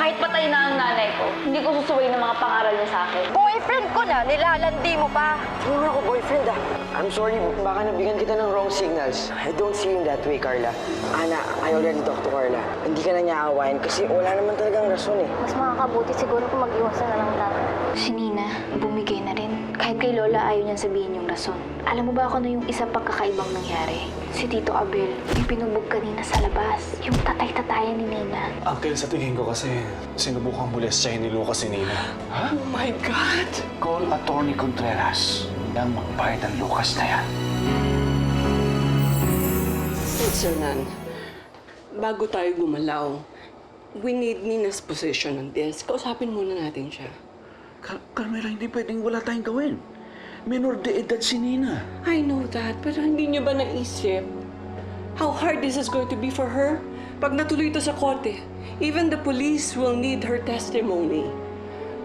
Kahit patay na ang nanay ko, hindi ko susuwayin ng mga pangaral niya sa akin. Boyfriend ko na, nilalandi mo pa. Hindi naman ako boyfriend ah. I'm sorry, baka nabigyan kita ng wrong signals. I don't see you in that way, Carla. Ana, I already talked to Carla. Hindi ka na niya aawain kasi wala naman talagang rason eh. Mas makakabuti siguro kung mag-iwasan na lang tayo. Si Nina, bumigay na rin. Kahit kay Lola, ayaw niyang sabihin yung rason. Alam mo ba kung ano yung isa pagkakaibang nangyari? Si Tito Abel, yung pinubog kanina sa labas. Yung tatay-tatayan ni Nina. Uncle, sa tingin ko kasi sinubukang molestyahin ni Lucas si Nina. Oh my God! Call Attorney Contreras. Nang magbayad ang Lucas na yan. Sir Nan, bago tayo gumalaw, we need Nina's position on this. Kausapin muna natin siya. Carmela, hindi pwedeng wala tayong gawin. Minor de edad si Nina. I know that, pero hindi niyo ba naisip how hard this is going to be for her? Pag natuloy ito sa korte, even the police will need her testimony.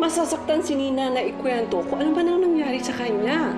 Masasaktan si Nina na ikwento kung ano ba nang nangyari sa kanya.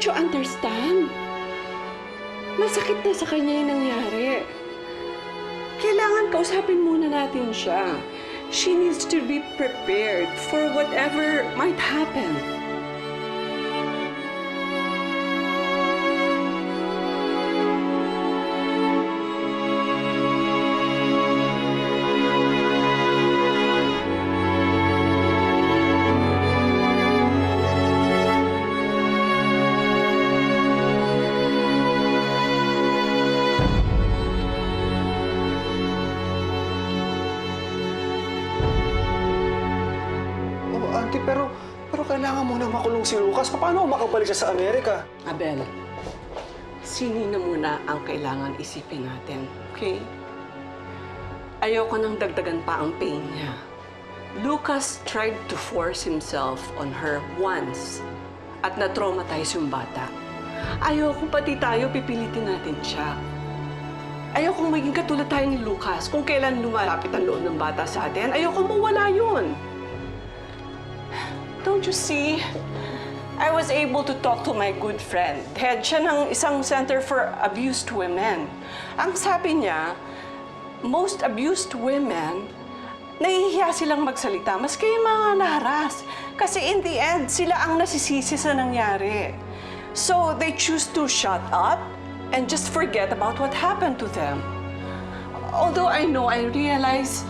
Don't you understand? Masakit na sa kanya yung nangyari. Kailangan kausapin muna natin siya. She needs to be prepared for whatever might happen. Auntie, pero kailangan muna makulong si Lucas. Paano makabalik siya sa Amerika? Abel, si Nina muna ang kailangan isipin natin, okay? Ayoko nang dagdagan pa ang pain niya. Lucas tried to force himself on her once at na-traumatize yung bata. Ayoko pati tayo pipilitin natin siya. Ayoko maging katulad tayo ni Lucas kung kailan lumalapit ang loob ng bata sa atin. Ayoko mawala yun. Don't you see? I was able to talk to my good friend. Head siya ng isang center for abused women. Ang sabi niya, most abused women, nahihiya silang magsalita, maski yung mga naharas. Kasi in the end, sila ang nasisisi sa nangyari. So they choose to shut up and just forget about what happened to them. Although I realize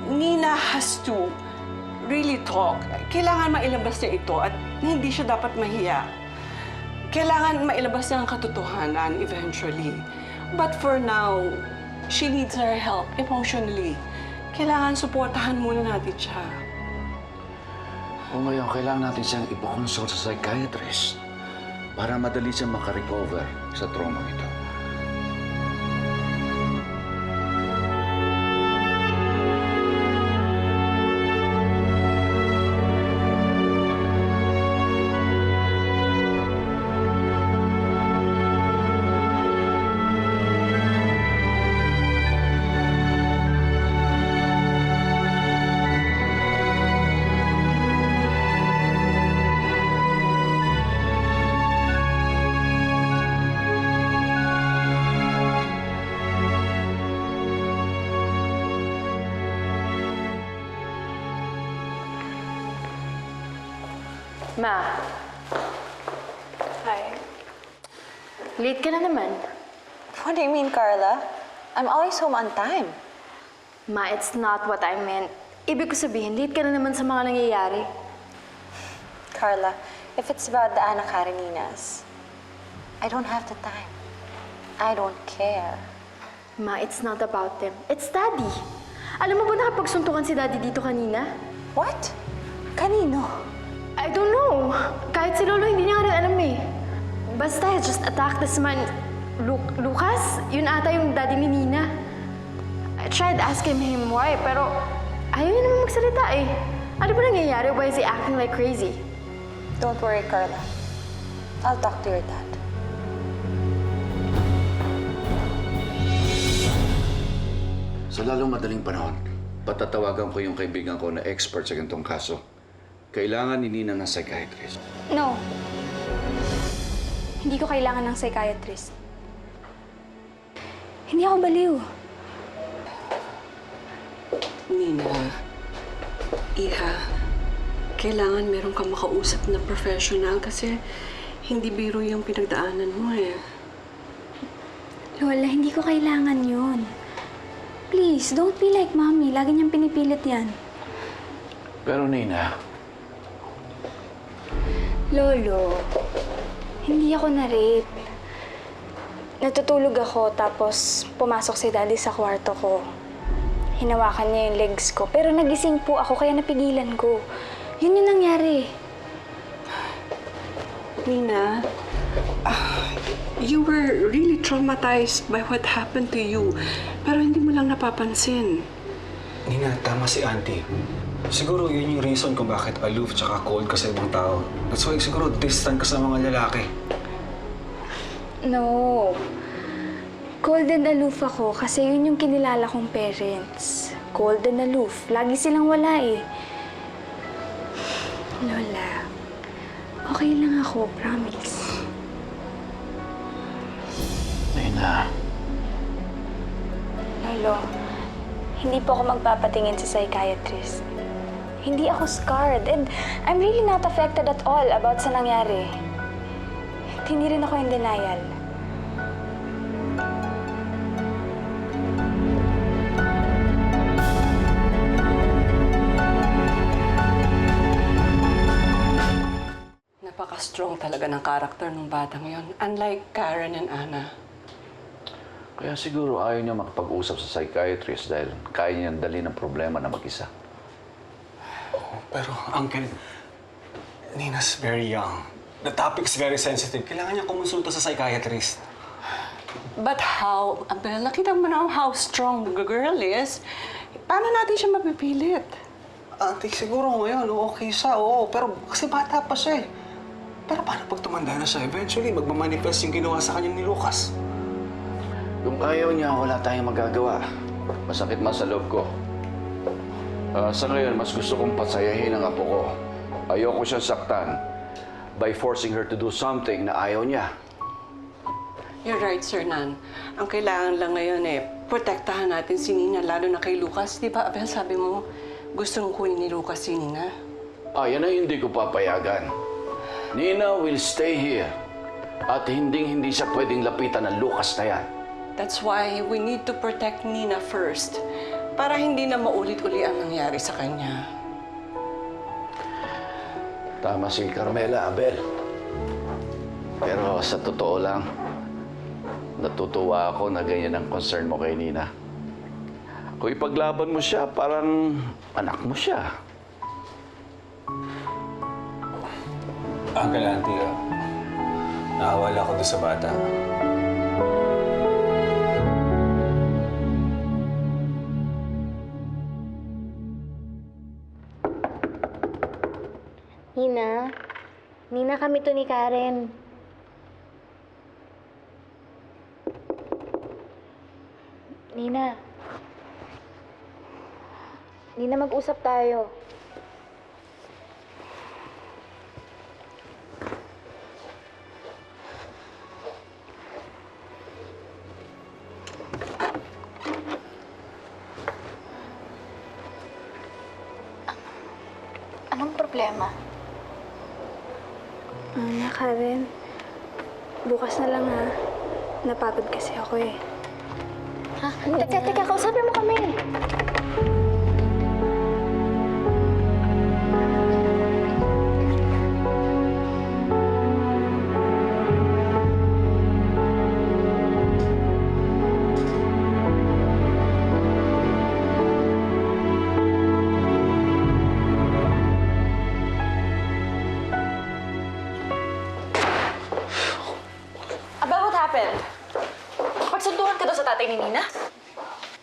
Nina has to really talk. Kailangan mailabas niya ito at hindi siya dapat mahiya. Kailangan mailabas niya ang katotohanan eventually. But for now, she needs our help emotionally. Kailangan suportahan muna natin siya. O ngayon, kailangan natin siyang ipakonsult sa psychiatrist para madali siyang makarecover sa trauma ito. Ma. Hi. Late ka na naman. What do you mean, Carla? I'm always home on time. Ma, it's not what I meant. Ibig ko sabihin, late ka na naman sa mga nangyayari. Carla, if it's about the Ana Kareninas, I don't have the time. I don't care. Ma, it's not about them. It's Daddy. Alam mo ba nakapagsuntukan si Daddy dito kanina? What? Kanino? I don't know. Kahit si Lolo, hindi niya nga rin alam eh. Basta, he just attacked this man. Lucas? Yun ata yung daddy ni Nina. I tried asking him why, pero ayaw niya naman magsalita eh. Ano ba nangyayari? Why is he acting like crazy? Don't worry, Carla. I'll talk to your dad. Sa lalong madaling panahon, patatawagan ko yung kaibigan ko na expert sa ganitong kaso. Kailangan ni Nina ng psychiatrist. No. Hindi ko kailangan ng psychiatrist. Hindi ako baliw. Nina, Iha, kailangan meron kang makausap na professional kasi hindi biro yung pinagdaanan mo eh. Lola, hindi ko kailangan yun. Please, don't be like Mommy. Lagi niyang pinipilit yan. Pero Nina, Lolo, hindi ako na-rape. Natutulog ako tapos pumasok si Daddy sa kwarto ko. Hinawakan niya yung legs ko. Pero nagising po ako kaya napigilan ko. Yun yung nangyari. Nina, you were really traumatized by what happened to you. Pero hindi mo lang napapansin. Nina, tama si Auntie. Siguro yun yung reason kung bakit aloof tsaka cold ka sa ibang tao. That's why siguro distant ka sa mga lalaki. No. Cold and aloof ako kasi yun yung kinilala kong parents. Cold and aloof. Lagi silang wala eh. Lola, okay lang ako, promise. Nina, Lolo, hindi po ako magpapatingin sa psychiatrist. Hindi ako scarred and I'm really not affected at all about sa nangyari. At hindi rin ako in denial. Napaka-strong talaga ng karakter ng batang yon. Unlike Karen and Anna. kaya siguro ayaw niya makapag-usap sa psychiatrist dahil kaya niyang dali ng problema na mag-isa. Pero, Uncle, Nina's very young. The topic's very sensitive. Kailangan niya kumonsulta sa psychiatrist. But how, Abel, nakita mo na how strong the girl is. Paano natin siya mapipilit? Auntie, siguro ngayon, okay siya, oo. Pero kasi bata pa siya eh. Pero paano pag tumanda na siya? Eventually, magmamanifest yung ginawa sa kanya ni Lucas. Kung ayaw niya, wala tayong magagawa. Masakit man sa loob ko. Sa ngayon, mas gusto kong pasayahin ang apo ko. Ayoko siyang saktan by forcing her to do something na ayaw niya. You're right, Sir Nan. Ang kailangan lang ngayon protektahan natin si Nina, lalo na kay Lucas. Di ba, Abel, sabi mo, gustong kunin ni Lucas si Nina? Yan ay hindi ko papayagan. Nina will stay here. At hindi siya pwedeng lapitan ng Lucas na yan. That's why we need to protect Nina first. Para hindi na maulit-uli ang nangyari sa kanya. Tama si Carmela, Abel. Pero sa totoo lang, natutuwa ako na ganyan ang concern mo kay Nina. Kung ipaglaban mo siya, parang anak mo siya. Uncle, Auntie, naawala ako doon sa bata. Nina? Nina, kami to ni Karen. Nina. Nina, mag-usap tayo. Anong problema? Karen, bukas na lang ha. Napagod kasi ako eh. Ha? Teka, kausapin mo kami.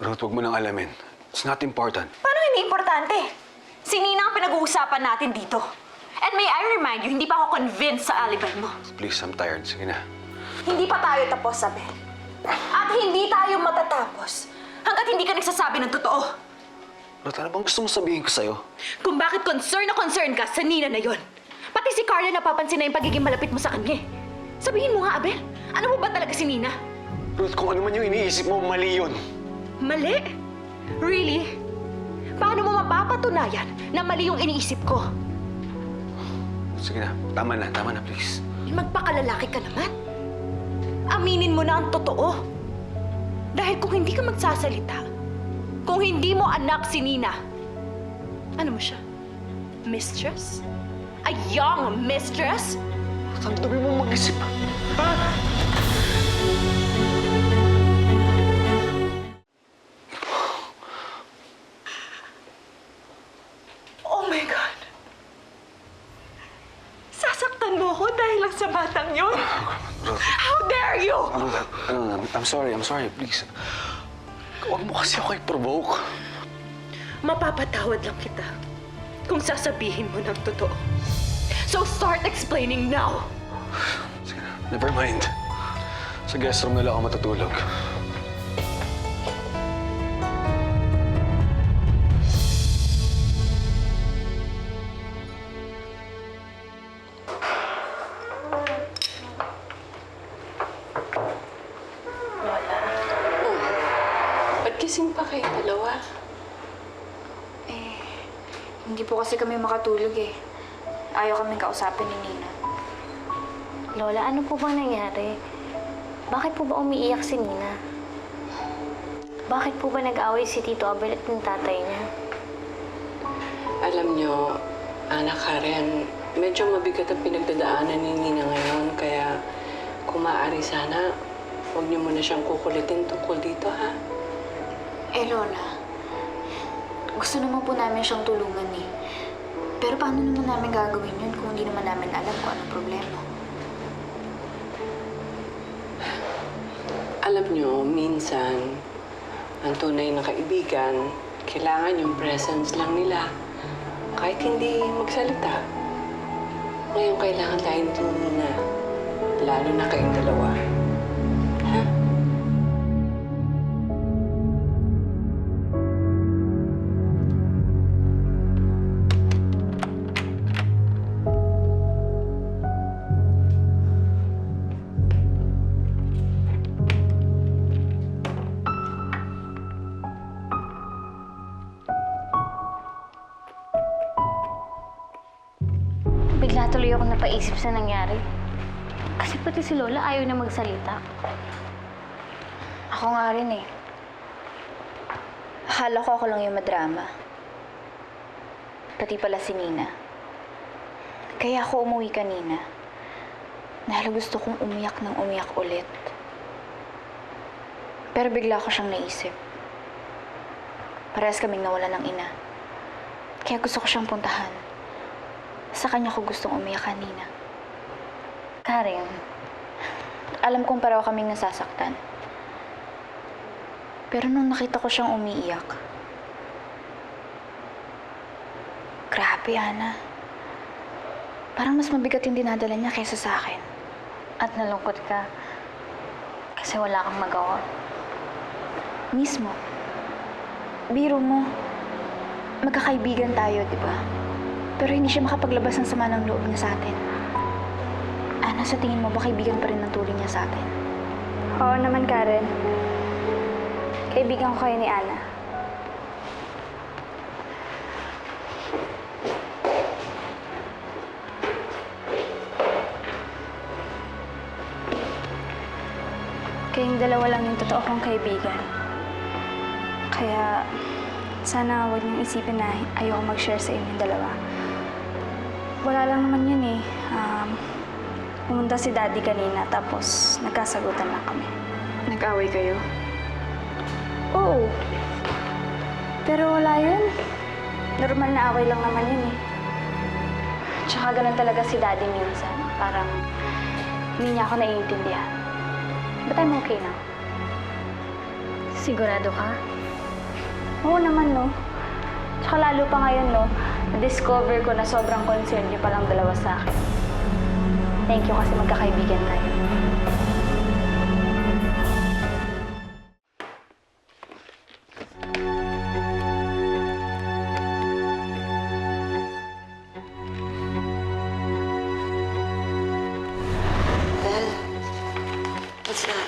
Ruth, huwag mo nang alamin. It's not important. Paano hindi importante? Si Nina ang pinag-uusapan natin dito. And may I remind you, hindi pa ako convinced sa alibi mo. Please, I'm tired. Sige na. Hindi pa tayo tapos, Abel. At hindi tayo matatapos hanggat hindi ka nagsasabi ng totoo. Ruth, ano bang gusto mong sabihin ko sa'yo? Kung bakit concern na concern ka sa Nina na yon. Pati si Carla napapansin na yung pagiging malapit mo sa kanya. Sabihin mo nga, Abel, ano mo ba talaga si Nina? Ruth, kung ano man yung iniisip mo, mali yun. Mali? Really? Paano mo mapapatunayan na mali yung iniisip ko? Sige na, tama na, please. Magpakalalaki ka naman. Aminin mo na ang totoo. Dahil kung hindi ka magsasalita, kung hindi mo anak si Nina, ano mo siya? Mistress? A young mistress? Ang dami mong mag-isip. Ha? Oh my God! Sasaktan mo ako dahil lang sa batang yun? How dare you! I'm sorry, please. Huwag mo kasi ako i-provoke. Mapapatawad lang kita kung sasabihin mo ng totoo. So start explaining now! Sige na, never mind. Sa guest room na lang ako matutulog. Ba't gising pa kayo dalawa? Hindi po kasi kami makatulog eh. Ayaw kaming kausapin ni Nina. Lola, ano po bang nangyari? Bakit po ba umiiyak si Nina? Bakit po ba nag-away si Tito Abel at yung tatay niya? Alam nyo, Ana Karen, medyo mabigat ang pinagdadaanan ni Nina ngayon, kaya kung maaari sana, huwag niyo muna siyang kukulitin tungkol dito, ha? Lola, gusto naman po namin siyang tulungan eh. Pero paano naman namin gagawin yun kung hindi naman namin alam kung anong problema? Alam nyo, minsan, ang tunay na kaibigan, kailangan yung presence lang nila. Kahit hindi magsalita. Ngayon kailangan tayo ni Nina. Lalo na kayong dalawa. Ha? Bigla tuloy ako napaisip sa nangyari. Kasi pati si Lola ayaw na magsalita. Ako nga rin eh. Akala ko ako lang yung madrama. Pati pala si Nina. Kaya ako umuwi kanina. Dahil gusto kong umiyak ng umiyak ulit. Pero bigla ko siyang naisip. Parehas kaming nawala ng ina. Kaya gusto ko siyang puntahan. Sa kanya ko gustong umiyak kanina. Karen, Alam kong pareho kaming nasasaktan. Pero nung nakita ko siyang umiiyak, grabe, Ana. Parang mas mabigat yung dinadala niya kaysa sa akin. at nalungkot ka kasi wala kang magawa. Mismo. Biro mo, magkakaibigan tayo, di ba? Pero hindi siya makapaglabas ng sama ng loob niya sa atin. Ana, sa tingin mo ba kaibigan pa rin ng turing niya sa atin? Oo naman, Karen. Kaibigan ko kayo ni Ana. Kayong dalawa lang yung totoo kong kaibigan. Kaya, sana huwag niyong isipin na ayoko mag-share sa inyong dalawa. Wala lang naman yun eh. Pumunta si Daddy kanina tapos nagkasagutan lang kami. Nag-away kayo? Oo. Pero wala yun. Normal na away lang naman yun eh. Tsaka ganun talaga si Daddy minsan. Parang hindi niya ako naiintindihan. But I'm okay now. Sigurado ka? Oo naman, no? Tsaka lalo pa ngayon, no? Na-discover ko na sobrang concerned niyo palang dalawa sa akin. Thank you kasi magkakaibigan tayo. What's that?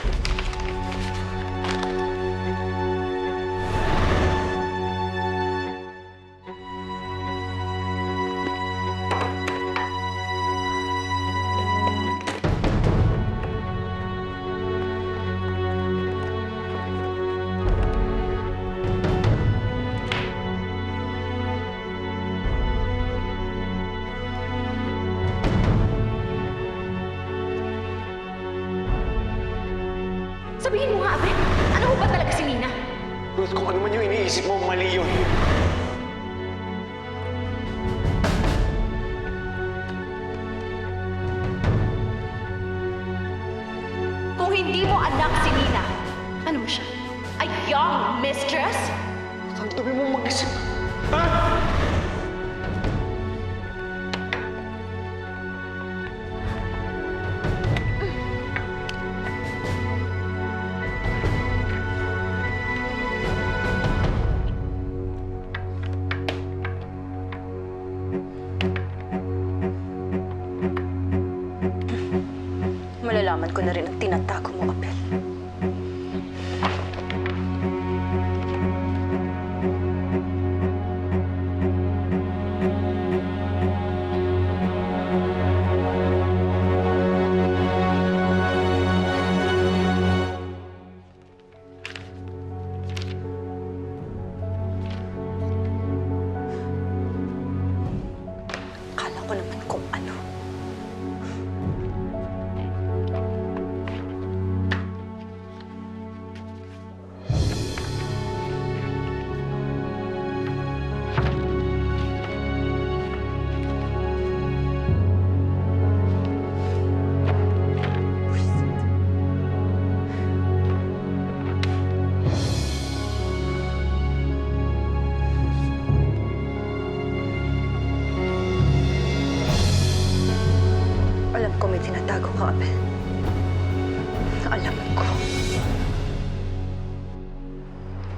Sabihin mo nga, Abel, ano ho ba talaga si Nina? Ruth, kung ano man yung iniisip mo, mali yun. Kung hindi mo anak si Nina, ano mo siya? A young mistress? Ang dumi mong mag-isip. Ha? Malalaman ko na rin ang tinatago mo, Abel. Akala ko naman kung ano. Alam ko may tinatago ka, Abel. Alam ko.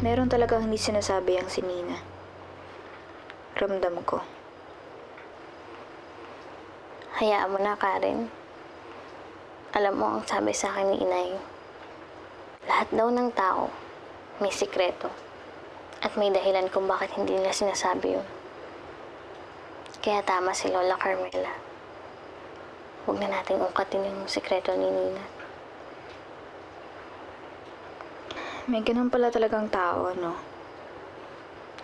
Meron talagang hindi sinasabi ang si Nina. Ramdam ko. Hayaan mo na, Karen. Alam mo, ang sabi sa akin ni Inay, lahat daw ng tao may sikreto at may dahilan kung bakit hindi nila sinasabi yun. Kaya tama si Lola Carmela. Huwag na nating ungkatin yung sikreto ni Nina. May ganun pala talagang tao, no?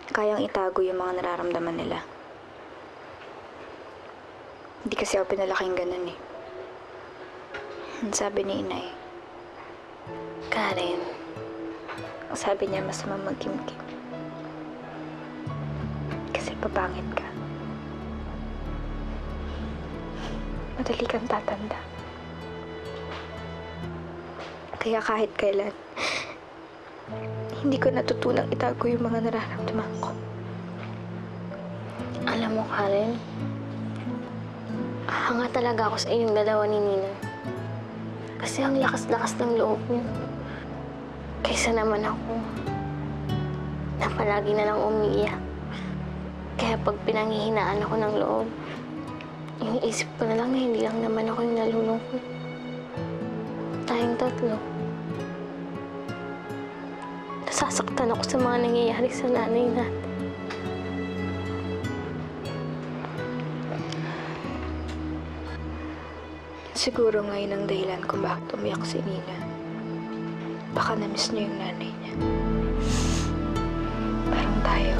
Kayang itago yung mga nararamdaman nila. Hindi kasi ako pinalaking ganun eh. Ang sabi ni Inay, Karen, ang sabi niya masama magkimkim. Kasi papangit ka. Madali kang tatanda. Kaya kahit kailan, hindi ko natutunang itago yung mga nararamdaman ko. alam mo, Karen, hanga talaga ako sa inyong dalawa ni Nina. Kasi ang lakas-lakas ng loob niyo. Kaysa naman ako, na palagi na lang umiiyak. Kaya pag pinanghihinaan ako ng loob, iniisip ko na lang na hindi lang naman ako yung nalulungkot. Tayong tatlo. Nasasaktan ako sa mga nangyayari sa nanay natin. Siguro ngayon ang dahilan kung bakit umiyak si Nina. Baka na-miss niya yung nanay niya. Parang tayo.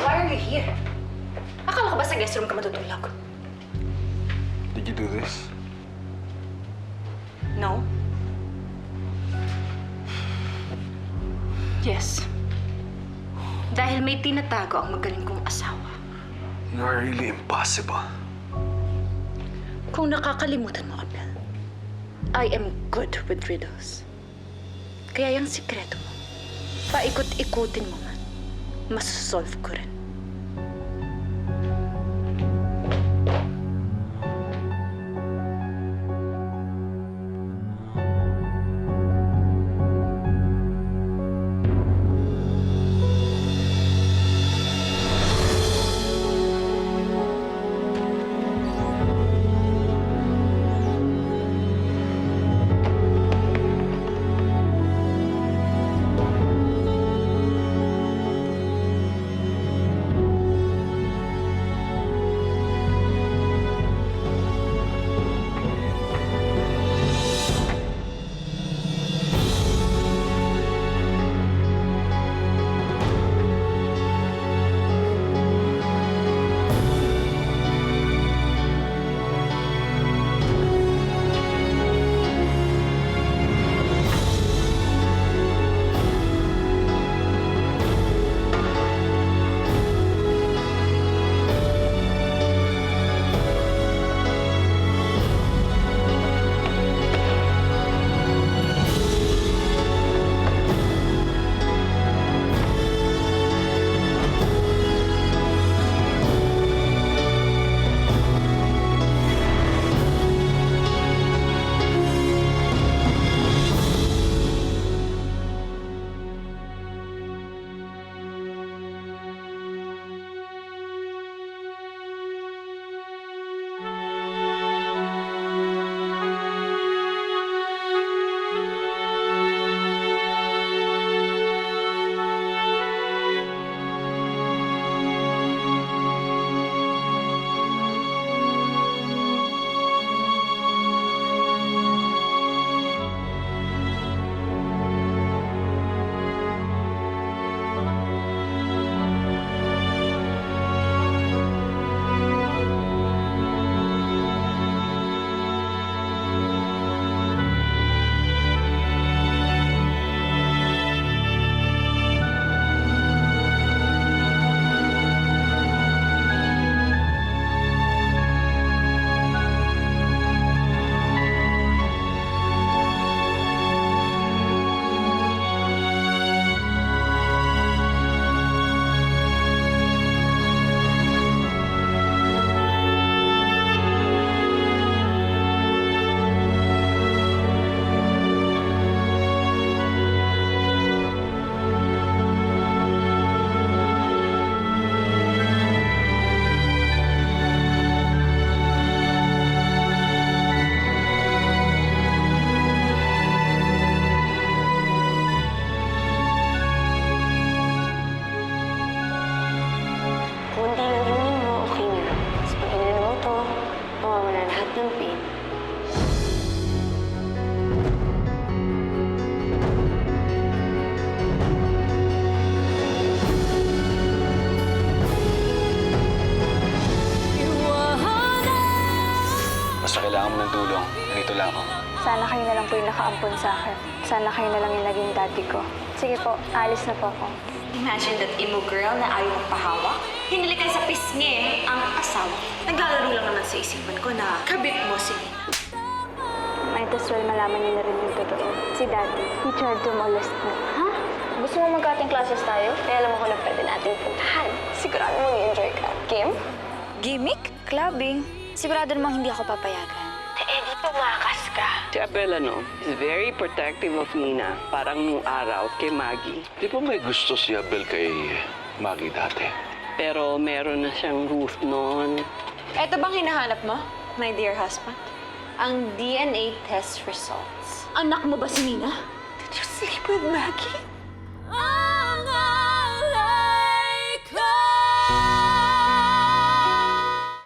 Why are you here? Akala ko ba sa guest room ka matutulog? you do this? No? Yes. Dahil may tinatago ang magaling kong asawa. You are really impossible. Kung nakakalimutan mo, Abel, I am good with riddles. Kaya yung sikreto mo, paikot-ikutin mo man, masosolve ko rin. Kunti lang inumin mo, okay na. Tapos pag ininom mo to, mawawala lahat ng pain. Basta kailangan mo ng tulong. Dito lang ako. Sana kayo na lang po yung nakaampon sa akin. Sana kayo na lang yung naging daddy ko. Sige po, alis na po ako. Imagine that emo girl na ayaw magpahawak. Hinalikan sa pisngi ang asawa. Naglalaro lang naman sa isipan ko na kabit mo si Nina. Might as well malaman niyo na rin yung totoo. Si daddy, he tried to molest me. Ha? Gusto mo mag-cutting classes tayo? Kaya alam mo kung na pwede natin puntahan. Sigurado mo i-enjoy ka. Game? Gimmick? Clubbing? Sigurado namang hindi ako papayagan. Eh, di tumakas ka. Si Abel, is very protective of Nina. Parang nung araw kay Maggie. Di ba may gusto si Abel kay Maggie dati? Pero meron na siyang Ruth noon. Eto bang hinahanap mo, my dear husband? Ang DNA test results. Anak mo ba si Nina? Did you sleep with Maggie?